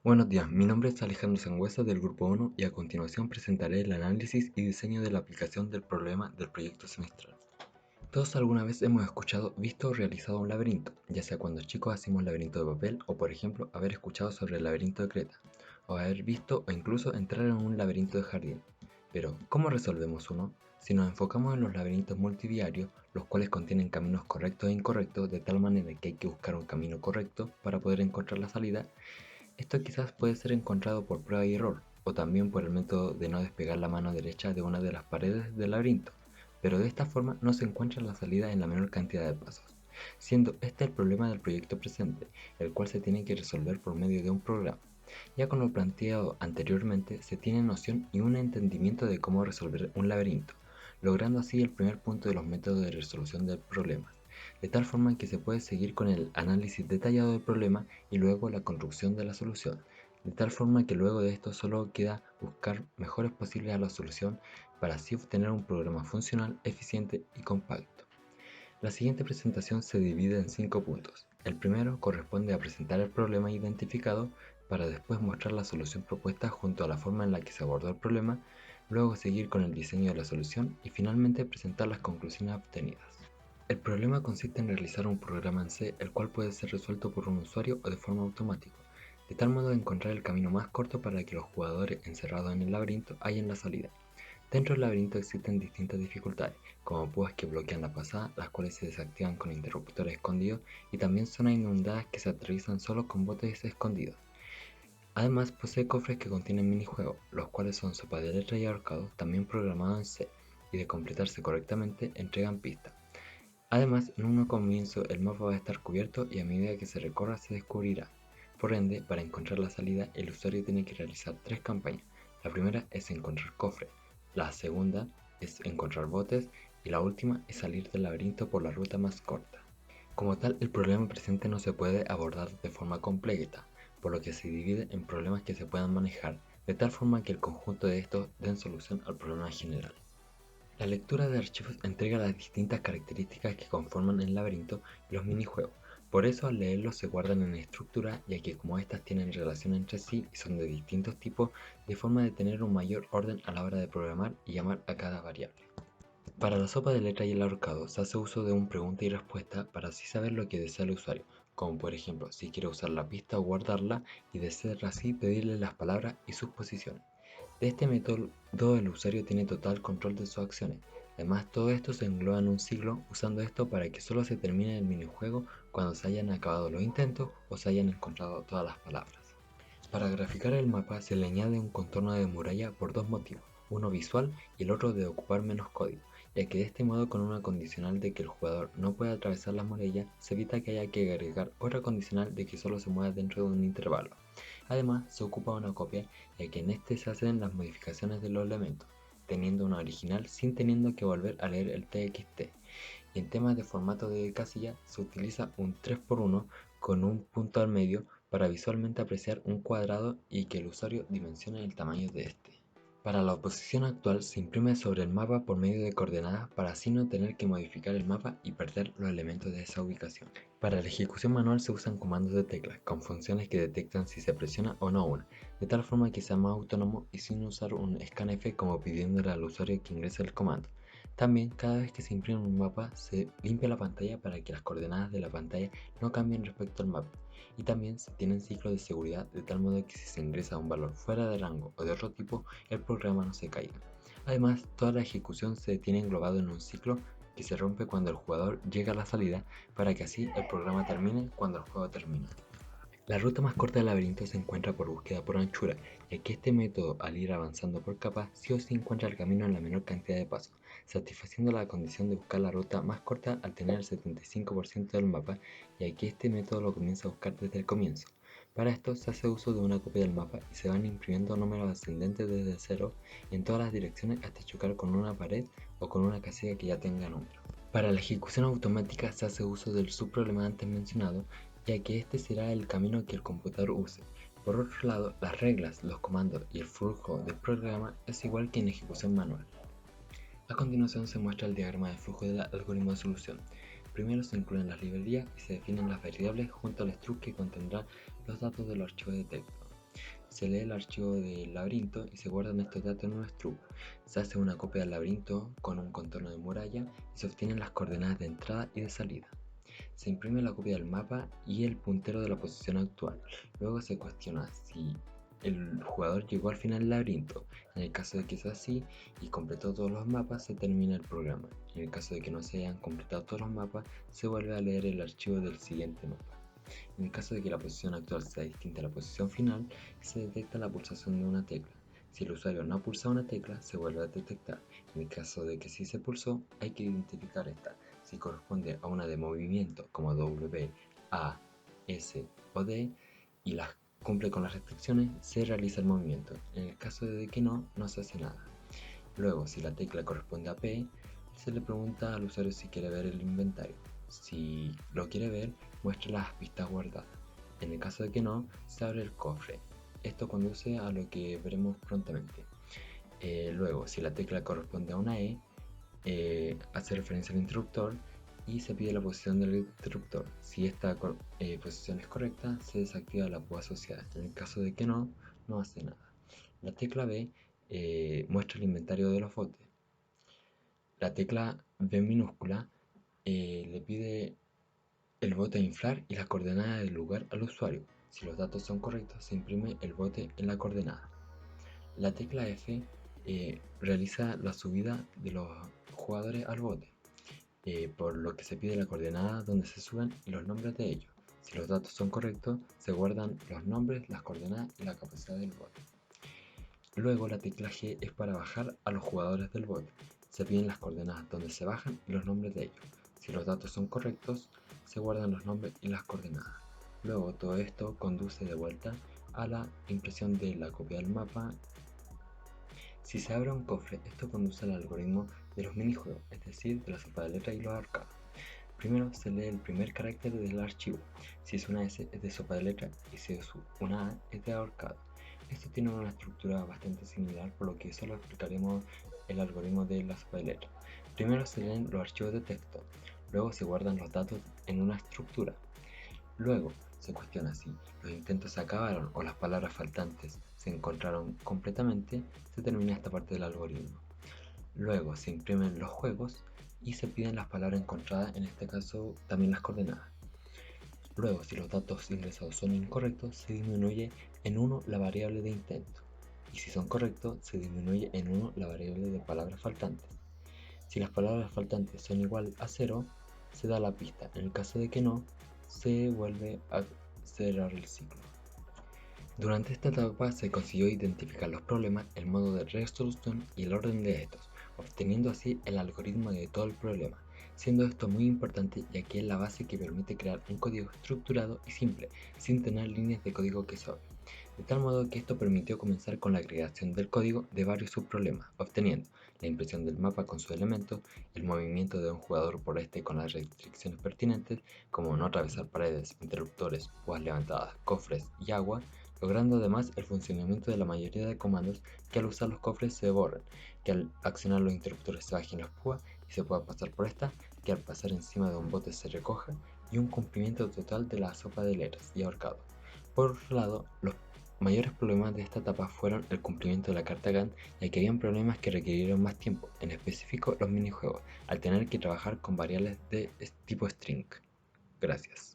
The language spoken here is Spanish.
Buenos días, mi nombre es Alejandro Sangüesa del Grupo 1 y a continuación presentaré el análisis y diseño de la aplicación del problema del proyecto semestral. Todos alguna vez hemos escuchado, visto o realizado un laberinto, ya sea cuando chicos hacemos laberinto de papel o por ejemplo haber escuchado sobre el laberinto de Creta, o haber visto o incluso entrar en un laberinto de jardín. Pero, ¿cómo resolvemos uno? Si nos enfocamos en los laberintos multiviarios, los cuales contienen caminos correctos e incorrectos, de tal manera que hay que buscar un camino correcto para poder encontrar la salida, esto quizás puede ser encontrado por prueba y error, o también por el método de no despegar la mano derecha de una de las paredes del laberinto, pero de esta forma no se encuentra la salida en la menor cantidad de pasos, siendo este el problema del proyecto presente, el cual se tiene que resolver por medio de un programa. Ya con lo planteado anteriormente, se tiene noción y un entendimiento de cómo resolver un laberinto, logrando así el primer punto de los métodos de resolución del problema, de tal forma que se puede seguir con el análisis detallado del problema y luego la construcción de la solución, de tal forma que luego de esto solo queda buscar mejores posibles a la solución para así obtener un programa funcional, eficiente y compacto. La siguiente presentación se divide en 5 puntos. El primero corresponde a presentar el problema identificado para después mostrar la solución propuesta junto a la forma en la que se abordó el problema, luego seguir con el diseño de la solución y finalmente presentar las conclusiones obtenidas. El problema consiste en realizar un programa en C el cual puede ser resuelto por un usuario o de forma automática, de tal modo de encontrar el camino más corto para que los jugadores encerrados en el laberinto hallen la salida. Dentro del laberinto existen distintas dificultades, como púas que bloquean la pasada, las cuales se desactivan con interruptores escondidos, y también zonas inundadas que se atraviesan solo con botes escondidos. Además, posee cofres que contienen minijuegos, los cuales son sopa de letras y ahorcados, también programados en C, y de completarse correctamente entregan pistas. Además, en un comienzo el mapa va a estar cubierto y a medida que se recorra se descubrirá. Por ende, para encontrar la salida, el usuario tiene que realizar 3 campañas. La primera es encontrar cofres, la segunda es encontrar botes y la última es salir del laberinto por la ruta más corta. Como tal, el problema presente no se puede abordar de forma completa, por lo que se divide en problemas que se puedan manejar, de tal forma que el conjunto de estos den solución al problema general. La lectura de archivos entrega las distintas características que conforman el laberinto y los minijuegos. Por eso al leerlos se guardan en estructura, ya que como estas tienen relación entre sí y son de distintos tipos, de forma de tener un mayor orden a la hora de programar y llamar a cada variable. Para la sopa de letras y el ahorcado se hace uso de un pregunta y respuesta para así saber lo que desea el usuario, como por ejemplo si quiere usar la pista o guardarla y de ser así pedirle las palabras y sus posiciones. De este método el usuario tiene total control de sus acciones. Además, todo esto se engloba en un ciclo, usando esto para que solo se termine el minijuego cuando se hayan acabado los intentos o se hayan encontrado todas las palabras. Para graficar el mapa se le añade un contorno de muralla por dos motivos, uno visual y el otro de ocupar menos código, ya que de este modo con una condicional de que el jugador no puede atravesar la muralla se evita que haya que agregar otra condicional de que solo se mueva dentro de un intervalo. Además, se ocupa una copia, ya que en este se hacen las modificaciones de los elementos, teniendo una original sin teniendo que volver a leer el TXT. Y en temas de formato de casilla se utiliza un 3x1 con un punto al medio para visualmente apreciar un cuadrado y que el usuario dimensione el tamaño de este. Para la oposición actual se imprime sobre el mapa por medio de coordenadas para así no tener que modificar el mapa y perder los elementos de esa ubicación. Para la ejecución manual se usan comandos de teclas con funciones que detectan si se presiona o no una, de tal forma que sea más autónomo y sin usar un scanf como pidiéndole al usuario que ingrese el comando. También, cada vez que se imprime un mapa, se limpia la pantalla para que las coordenadas de la pantalla no cambien respecto al mapa. Y también se tienen ciclos de seguridad de tal modo que si se ingresa un valor fuera de rango o de otro tipo, el programa no se caiga. Además, toda la ejecución se tiene englobado en un ciclo que se rompe cuando el jugador llega a la salida para que así el programa termine cuando el juego termina. La ruta más corta del laberinto se encuentra por búsqueda por anchura, ya que este método, al ir avanzando por capas, sí o sí encuentra el camino en la menor cantidad de pasos, satisfaciendo la condición de buscar la ruta más corta al tener el 75% del mapa, ya que este método lo comienza a buscar desde el comienzo. Para esto se hace uso de una copia del mapa y se van imprimiendo números ascendentes desde cero en todas las direcciones hasta chocar con una pared o con una casilla que ya tenga número. Para la ejecución automática se hace uso del subproblema antes mencionado, ya que este será el camino que el computador use. Por otro lado, las reglas, los comandos y el flujo del programa es igual que en ejecución manual. A continuación se muestra el diagrama de flujo del algoritmo de solución. Primero se incluyen las librerías y se definen las variables junto al struct que contendrá los datos del archivo de texto. se lee el archivo del laberinto y se guardan estos datos en un struct. Se hace una copia del laberinto con un contorno de muralla y se obtienen las coordenadas de entrada y de salida. Se imprime la copia del mapa y el puntero de la posición actual. Luego se cuestiona si el jugador llegó al final del laberinto. En el caso de que sea así y completó todos los mapas, se termina el programa. En el caso de que no se hayan completado todos los mapas, se vuelve a leer el archivo del siguiente mapa. En el caso de que la posición actual sea distinta a la posición final, se detecta la pulsación de una tecla. Si el usuario no ha pulsado una tecla, se vuelve a detectar. En el caso de que sí se pulsó, hay que identificar esta. Si corresponde a una de movimiento como W, A, S o D y las cumple con las restricciones, se realiza el movimiento. En el caso de que no, no se hace nada. Luego, si la tecla corresponde a P, se le pregunta al usuario si quiere ver el inventario. Si lo quiere ver, muestra las pistas guardadas. En el caso de que no, se abre el cofre. Esto conduce a lo que veremos prontamente. Luego, si la tecla corresponde a una E, hace referencia al interruptor y se pide la posición del interruptor. Si esta posición es correcta, se desactiva la púa asociada. En el caso de que no, no hace nada. La tecla B muestra el inventario de los botes. La tecla B minúscula le pide el bote a inflar y las coordenadas del lugar al usuario. Si los datos son correctos, se imprime el bote en la coordenada. La tecla F realiza la subida de los jugadores al bote, por lo que se pide la coordenada donde se suben y los nombres de ellos. Si los datos son correctos, se guardan los nombres, las coordenadas y la capacidad del bote. Luego la tecla G es para bajar a los jugadores del bote. Se piden las coordenadas donde se bajan y los nombres de ellos. Si los datos son correctos, se guardan los nombres y las coordenadas. Luego todo esto conduce de vuelta a la impresión de la copia del mapa. Si se abre un cofre, esto conduce al algoritmo de los minijuegos, es decir, de la sopa de letras y los ahorcados. Primero se lee el primer carácter del archivo. Si es una S es de sopa de letra y si es una A es de ahorcado. Esto tiene una estructura bastante similar, por lo que solo explicaremos el algoritmo de la sopa de letra. Primero se leen los archivos de texto, luego se guardan los datos en una estructura. Luego se cuestiona si los intentos se acabaron o las palabras faltantes se encontraron completamente, se termina esta parte del algoritmo. Luego se imprimen los juegos y se piden las palabras encontradas, en este caso también las coordenadas. Luego, si los datos ingresados son incorrectos, se disminuye en 1 la variable de intento. Y si son correctos, se disminuye en 1 la variable de palabras faltantes. Si las palabras faltantes son igual a 0, se da la pista. En el caso de que no, se vuelve a cerrar el ciclo. Durante esta etapa se consiguió identificar los problemas, el modo de resolución y el orden de estos, obteniendo así el algoritmo de todo el problema, siendo esto muy importante ya que es la base que permite crear un código estructurado y simple, sin tener líneas de código que sobren. De tal modo que esto permitió comenzar con la creación del código de varios subproblemas, obteniendo la impresión del mapa con sus elementos, el movimiento de un jugador por este con las restricciones pertinentes, como no atravesar paredes, interruptores, púas levantadas, cofres y agua, logrando además el funcionamiento de la mayoría de comandos que al usar los cofres se borren, que al accionar los interruptores se bajen las púas y se pueda pasar por esta, que al pasar encima de un bote se recoja, y un cumplimiento total de la sopa de letras y ahorcado. Por otro lado, los mayores problemas de esta etapa fueron el cumplimiento de la carta Gantt, ya que habían problemas que requirieron más tiempo, en específico los minijuegos, al tener que trabajar con variables de tipo string. Gracias.